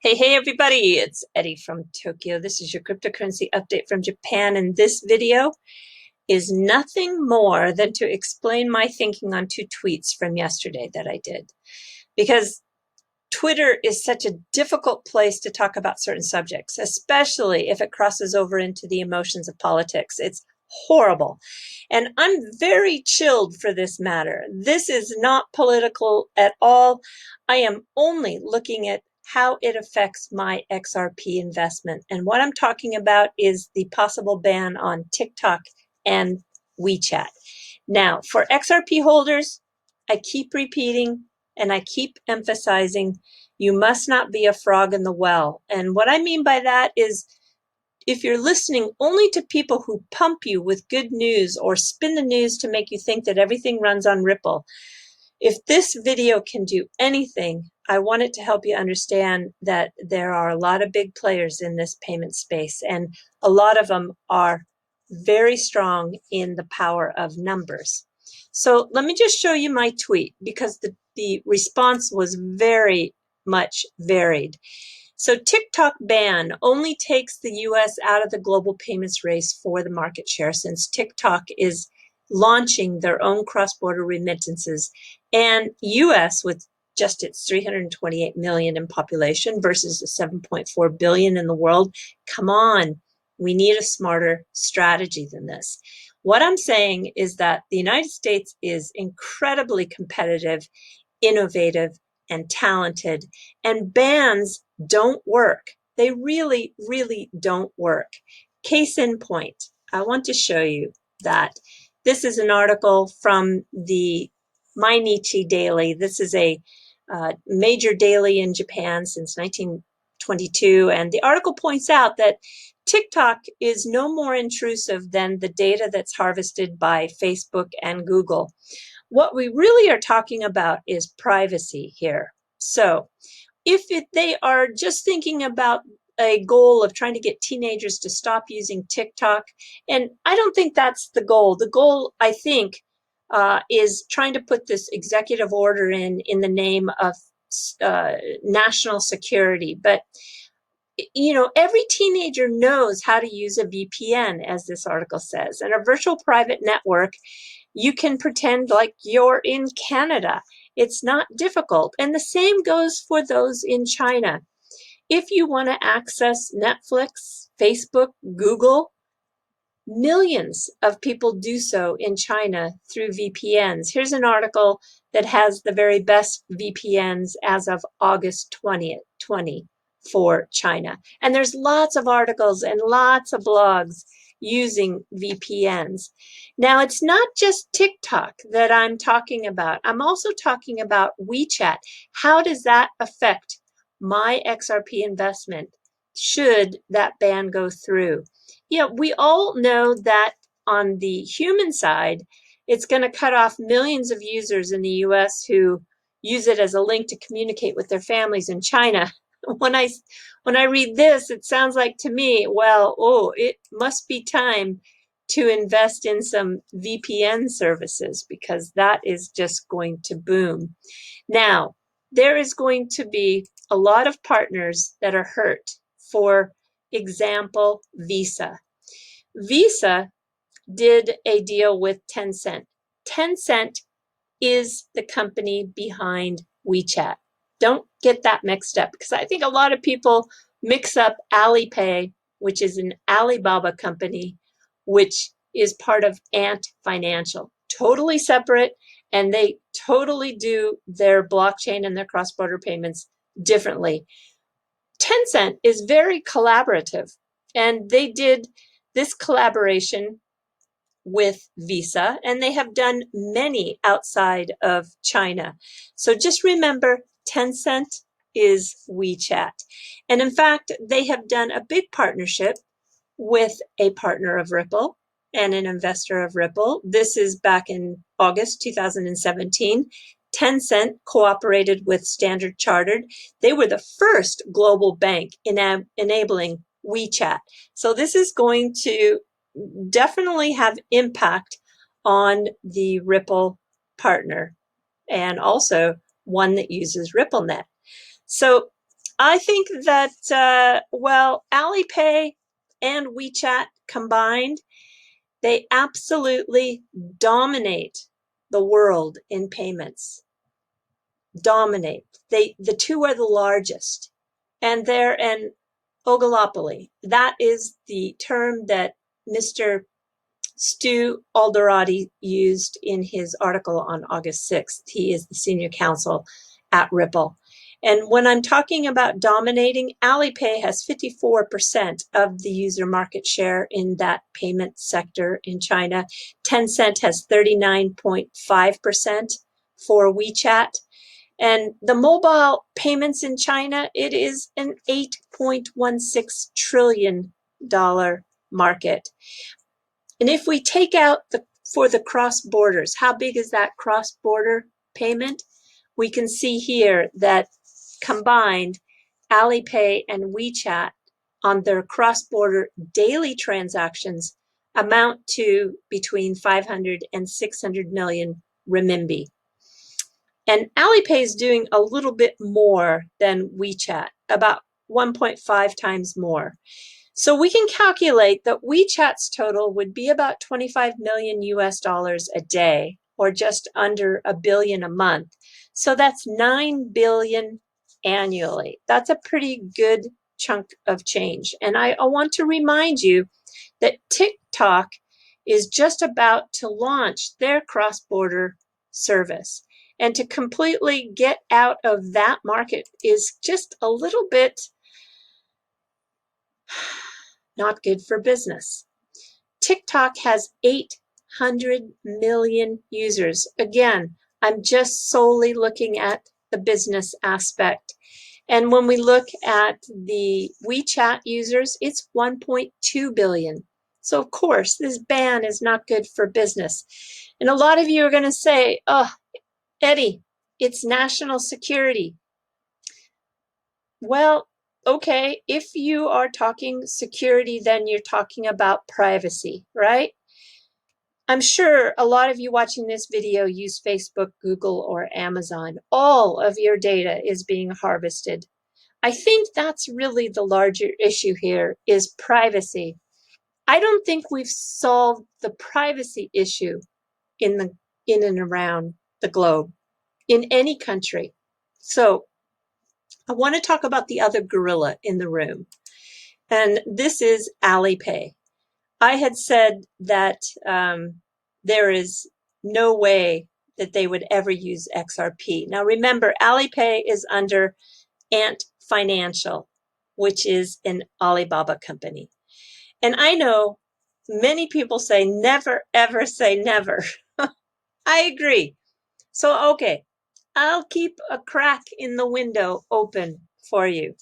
Hey everybody, it's Eddie from Tokyo. This is your cryptocurrency update from Japan, and this video is nothing more than to explain my thinking on two tweets from yesterday that I did. Because Twitter is such a difficult place to talk about certain subjects, especially if it crosses over into the emotions of politics. It's horrible. And I'm very chilled for this matter. This is not political at all. I am only looking at how it affects my XRP investment. And what I'm talking about is the possible ban on TikTok and Wechat. Now, for XRP holders, I keep repeating and I keep emphasizing, you must not be a frog in the well. And what I mean by that is, if you're listening only to people who pump you with good news or spin the news to make you think that everything runs on Ripple, if this video can do anything, I want it to help you understand that there are a lot of big players in this payment space, and a lot of them are very strong in the power of numbers. So let me just show you my tweet, because the response was very much varied. So TikTok ban only takes the US out of the global payments race for the market share, since TikTok is launching their own cross-border remittances, and US, with just its 328 million in population versus the 7.4 billion in the world, come on, we need a smarter strategy than this. What I'm saying is that the United States is incredibly competitive, innovative, and talented, and bans don't work. They really, really don't work. Case in point, I want to show you that this is an article from the Mainichi Daily. This is a major daily in Japan since 1922, and the article points out that TikTok is no more intrusive than the data that's harvested by Facebook and Google. What we really are talking about is privacy here. So if they are just thinking about a goal of trying to get teenagers to stop using TikTok, and I don't think that's the goal. The goal, I think, is trying to put this executive order in the name of national security. But you know, every teenager knows how to use a VPN, as this article says, and a virtual private network. You can pretend like you're in Canada. It's not difficult. And the same goes for those in China. If you want to access Netflix, Facebook, Google, millions of people do so in China through VPNs. Here's an article that has the very best VPNs as of August 20th, 20 for China. And there's lots of articles and lots of blogs using VPNs. Now, it's not just TikTok that I'm talking about. I'm also talking about Wechat. How does that affect my XRP investment should that ban go through? Yeah, we all know that on the human side, it's going to cut off millions of users in the US who use it as a link to communicate with their families in China. When I read this, it sounds like to me, well, oh, it must be time to invest in some VPN services, because that is just going to boom. Now, there is going to be a lot of partners that are hurt. For example, Visa. Visa did a deal with Tencent. Tencent is the company behind Wechat. Don't get that mixed up, because I think a lot of people mix up Alipay, which is an Alibaba company, which is part of Ant Financial. Totally separate, and they totally do their blockchain and their cross-border payments differently. Tencent is very collaborative, and they did this collaboration with Visa, and they have done many outside of China. So just remember, Tencent is Wechat. And in fact, they have done a big partnership with a partner of Ripple and an investor of Ripple. This is back in August 2017. Tencent cooperated with Standard Chartered. They were the first global bank in enabling Wechat. So this is going to definitely have impact on the Ripple partner, and also one that uses RippleNet. So I think that, well, Alipay and WeChat combined, they absolutely dominate the world in payments. Dominate. The two are the largest. And they're an oligopoly. That is the term that Mr. Stu Alderati used in his article on August 6th. He is the senior counsel at Ripple. And when I'm talking about dominating, Alipay has 54% of the user market share in that payment sector in China. Tencent has 39.5% for WeChat. And the mobile payments in China, it is an $8.16 trillion market. And if we take out for the cross borders, how big is that cross-border payment? We can see here that combined, Alipay and WeChat on their cross-border daily transactions amount to between 500 and 600 million renminbi. And Alipay is doing a little bit more than WeChat, about 1.5 times more. So we can calculate that WeChat's total would be about 25 million US dollars a day, or just under $1 billion a month. So that's 9 billion annually. That's a pretty good chunk of change. And I want to remind you that TikTok is just about to launch their cross-border service. And to completely get out of that market is just a little bit not good for business. TikTok has 800 million users. Again, I'm just solely looking at the business aspect. And when we look at the WeChat users, it's 1.2 billion. So of course, this ban is not good for business. And a lot of you are going to say, oh, Eddie, it's national security. Well, okay, if you are talking security, then you're talking about privacy, right? I'm sure a lot of you watching this video use Facebook, Google, or Amazon. All of your data is being harvested. I think that's really the larger issue here is privacy. I don't think we've solved the privacy issue in and around the globe, in any country. So I want to talk about the other gorilla in the room, and this is Alipay. I had said that there is no way that they would ever use XRP. Now remember, Alipay is under Ant Financial, which is an Alibaba company. And I know many people say never, ever say never. I agree. So, okay, I'll keep a crack in the window open for you.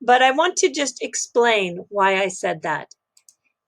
But I want to just explain why I said that.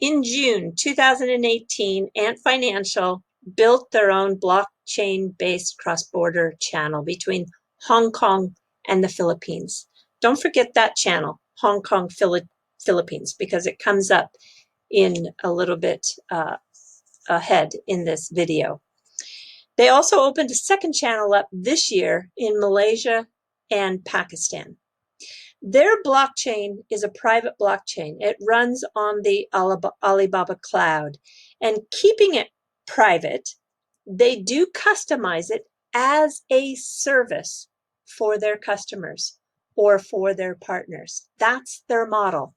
In June 2018, Ant Financial built their own blockchain-based cross-border channel between Hong Kong and the Philippines. Don't forget that channel, Hong Kong, Philippines, because it comes up in a little bit ahead in this video. They also opened a second channel up this year in Malaysia and Pakistan. Their blockchain is a private blockchain. It runs on the Alibaba cloud. And keeping it private, they do customize it as a service for their customers or for their partners. That's their model.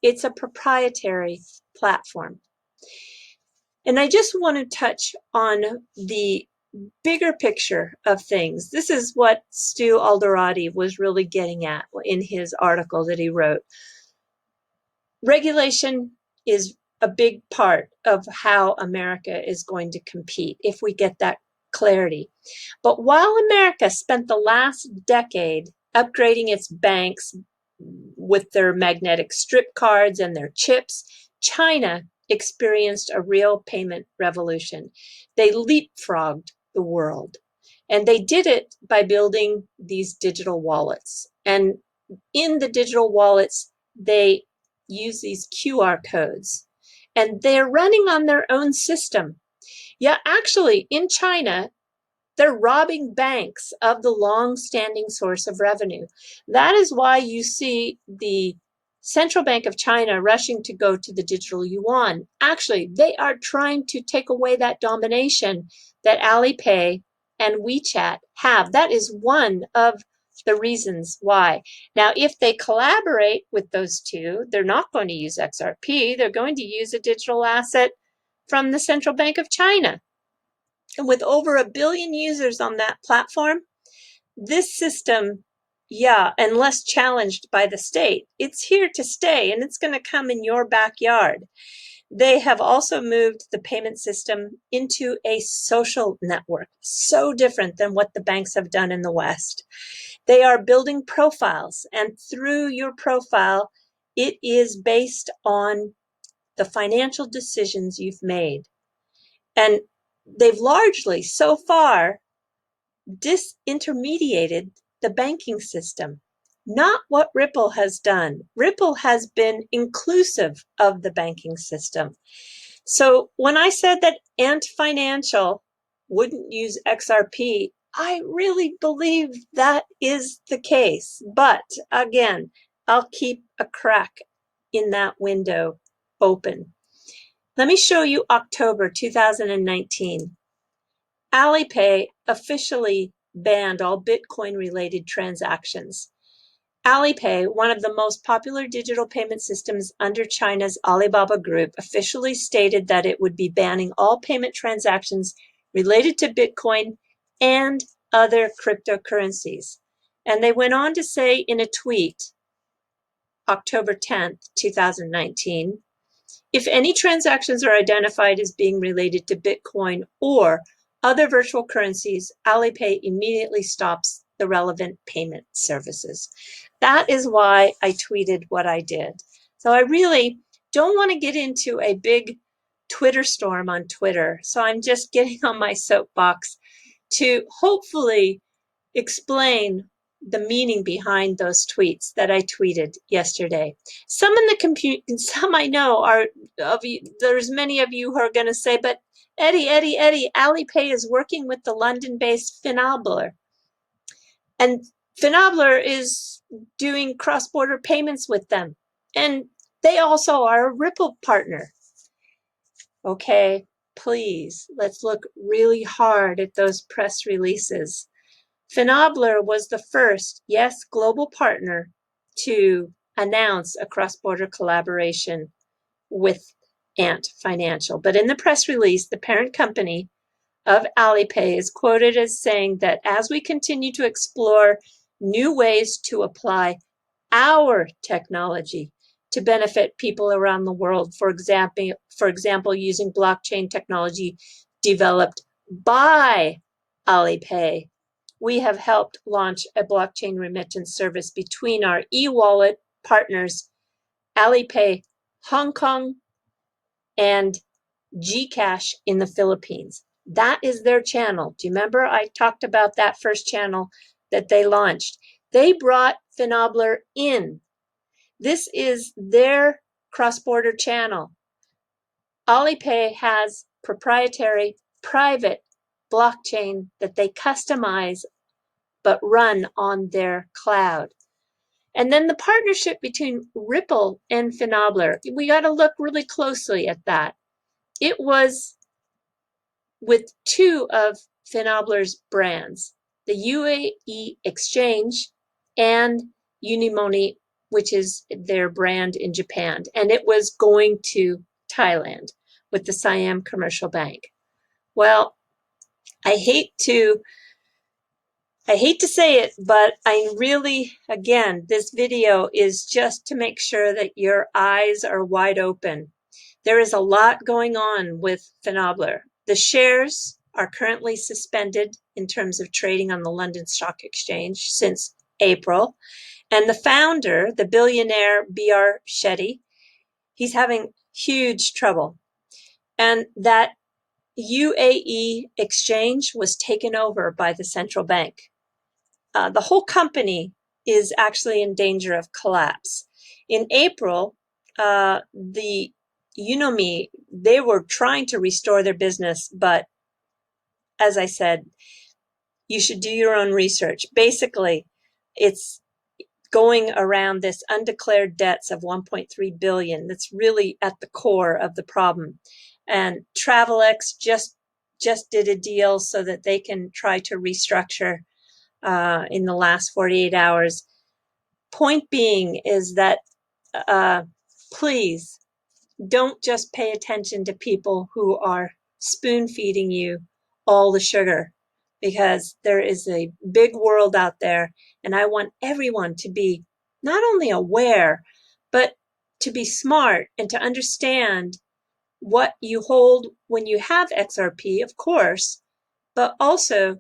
It's a proprietary platform. And I just want to touch on the bigger picture of things. This is what Stu Alderati was really getting at in his article that he wrote. Regulation is a big part of how America is going to compete if we get that clarity. But while America spent the last decade upgrading its banks with their magnetic strip cards and their chips, China experienced a real payment revolution. They leapfrogged the world. And they did it by building these digital wallets. And in the digital wallets, they use these QR codes. And they're running on their own system. Yeah, actually, in China, They're robbing banks of the long-standing source of revenue. That is why you see the Central Bank of China rushing to go to the digital yuan. Actually, they are trying to take away that domination that Alipay and Wechat have. That is one of the reasons why. Now, if they collaborate with those two, they're not going to use XRP. They're going to use a digital asset from the Central Bank of China. And with over 1 billion users on that platform, this system, yeah, unless challenged by the state, it's here to stay and it's going to come in your backyard. They have also moved the payment system into a social network, so different than what the banks have done in the West. They are building profiles, and through your profile, it is based on the financial decisions you've made. And they've largely, so far, disintermediated the banking system. Not what Ripple has done. Ripple has been inclusive of the banking system. So when I said that Ant Financial wouldn't use XRP, I really believe that is the case. But again, I'll keep a crack in that window open. Let me show you October 2019. Alipay officially banned all Bitcoin-related transactions. Alipay, one of the most popular digital payment systems under China's Alibaba Group, officially stated that it would be banning all payment transactions related to Bitcoin and other cryptocurrencies. And they went on to say in a tweet, October 10th, 2019, if any transactions are identified as being related to Bitcoin or other virtual currencies, Alipay immediately stops the relevant payment services. That is why I tweeted what I did. So I really don't want to get into a big Twitter storm on Twitter. So I'm just getting on my soapbox to hopefully explain the meaning behind those tweets that I tweeted yesterday. Some in the some I know are of you, there's many of you who are going to say, but Eddie, Alipay is working with the London-based Finabler. And Finabler is doing cross-border payments with them. And they also are a Ripple partner. Okay, please, let's look really hard at those press releases. Finabler was the first, yes, global partner to announce a cross-border collaboration with Ant Financial. But in the press release, the parent company of Alipay is quoted as saying that as we continue to explore new ways to apply our technology to benefit people around the world, for example, using blockchain technology developed by Alipay, we have helped launch a blockchain remittance service between our e-wallet partners, Alipay Hong Kong and Gcash in the Philippines. That is their channel. Do you remember I talked about that first channel that they launched? They brought Finabler in. This is their cross-border channel. Alipay has proprietary private blockchain that they customize but run on their cloud. And then the partnership between Ripple and Finabler, we got to look really closely at that. It was with two of Finabler's brands, the UAE Exchange and Unimoney, which is their brand in Japan. And it was going to Thailand with the Siam Commercial Bank. Well, I hate to say it, but I really, again, this video is just to make sure that your eyes are wide open. There is a lot going on with Finabler. The shares are currently suspended in terms of trading on the London Stock Exchange since April. And the founder, the billionaire B.R. Shetty, he's having huge trouble. And that UAE exchange was taken over by the central bank. The whole company is actually in danger of collapse. In April, the Unomi, they were trying to restore their business, but as I said, you should do your own research. Basically, it's going around this undeclared debts of 1.3 billion. That's really at the core of the problem. And Travelex just did a deal so that they can try to restructure in the last 48 hours. Point being is that please don't just pay attention to people who are spoon feeding you all the sugar, because there is a big world out there, and I want everyone to be not only aware, but to be smart and to understand what you hold when you have XRP, of course, but also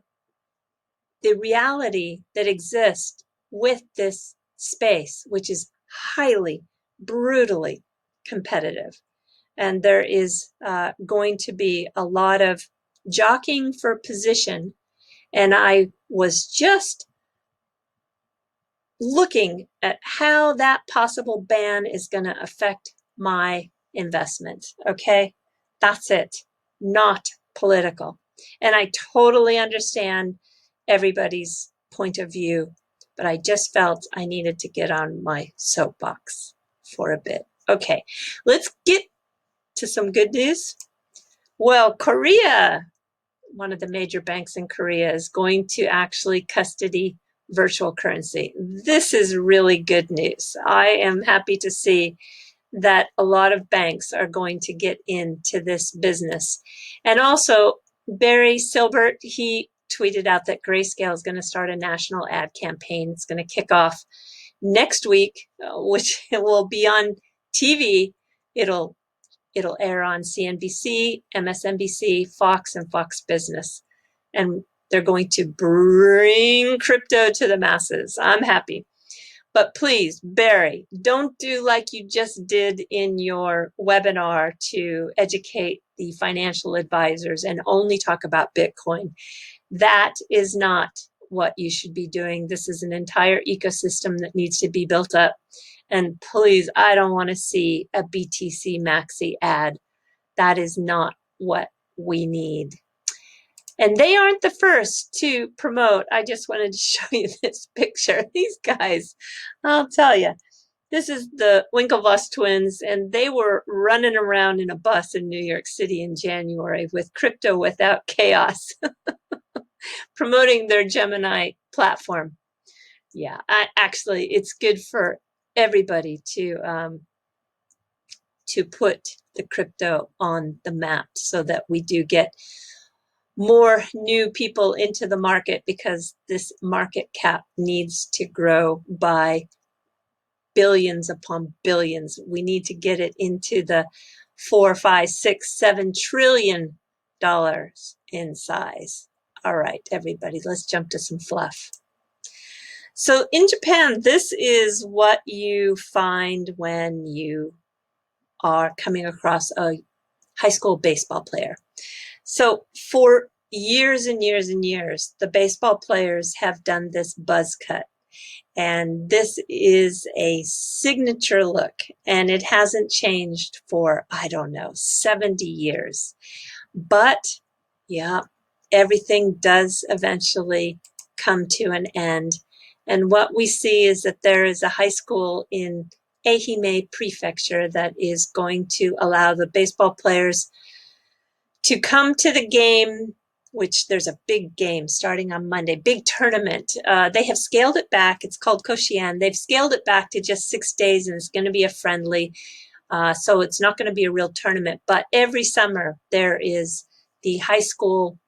the reality that exists with this space, which is highly, brutally competitive. And there is going to be a lot of jockeying for position. And I was just looking at how that possible ban is going to affect my investment. Okay, that's it. Not political. And I totally understand everybody's point of view, but I just felt I needed to get on my soapbox for a bit. Okay, let's get to some good news. Well, Korea, one of the major banks in Korea, is going to actually custody virtual currency. This is really good news. I am happy to see that a lot of banks are going to get into this business. And also, Barry Silbert, he tweeted out that Grayscale is going to start a national ad campaign. It's going to kick off next week, which will be on TV. It'll air on CNBC, MSNBC, Fox, and Fox Business. And they're going to bring crypto to the masses. I'm happy. But please, Barry, don't do like you just did in your webinar to educate the financial advisors and only talk about Bitcoin. That is not what you should be doing. This is an entire ecosystem that needs to be built up. And please, I don't want to see a BTC Maxi ad. That is not what we need. And they aren't the first to promote. I just wanted to show you this picture. These guys, I'll tell you, this is the Winklevoss twins, and they were running around in a bus in New York City in January with Crypto Without Chaos, promoting their Gemini platform. Yeah, actually, it's good for everybody to put the crypto on the map so that we do get more new people into the market, because this market cap needs to grow by billions upon billions. We need to get it into the 4, 5, 6, 7 trillion dollars in size. All right, everybody, let's jump to some fluff. So in Japan, this is what you find when you are coming across a high school baseball player. So for years and years and years, the baseball players have done this buzz cut. And this is a signature look, and it hasn't changed for, I don't know, 70 years. But yeah, everything does eventually come to an end. And what we see is that there is a high school in Ehime Prefecture that is going to allow the baseball players to come to the game, which there's a big game starting on Monday, big tournament. They have scaled it back. It's called Koshian. They've scaled it back to just 6 days, and it's going to be a friendly. So it's not going to be a real tournament. But every summer there is the high school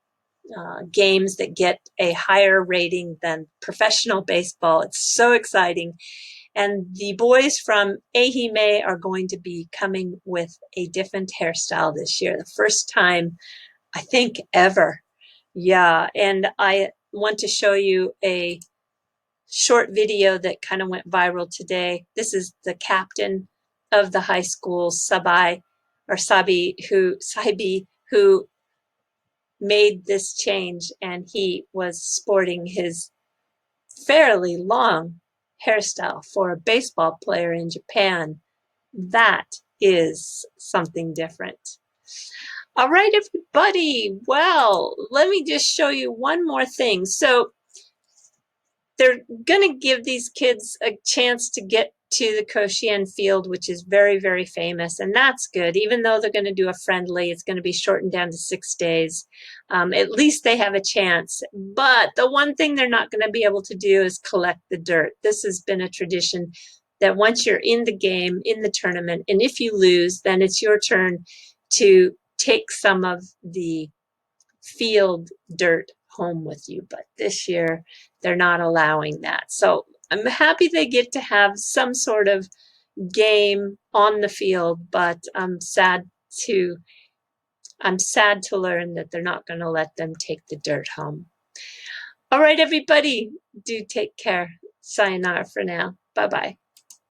games that get a higher rating than professional baseball. It's so exciting. And the boys from Ehime are going to be coming with a different hairstyle this year. The first time, I think, ever. Yeah, and I want to show you a short video that kind of went viral today. This is the captain of the high school, Sabi, who made this change, and he was sporting his fairly long hairstyle for a baseball player in Japan. That is something different. All right, everybody. Well, let me just show you one more thing. So they're going to give these kids a chance to get to the Koshien field, which is very, very famous, and that's good. Even though they're going to do a friendly, it's going to be shortened down to 6 days. At least they have a chance. But the one thing they're not going to be able to do is collect the dirt. This has been a tradition that once you're in the game, in the tournament, and if you lose, then it's your turn to take some of the field dirt home with you. But this year, they're not allowing that. So I'm happy they get to have some sort of game on the field, but I'm sad to learn that they're not going to let them take the dirt home. All right, everybody, do take care. Sayonara for now. Bye-bye.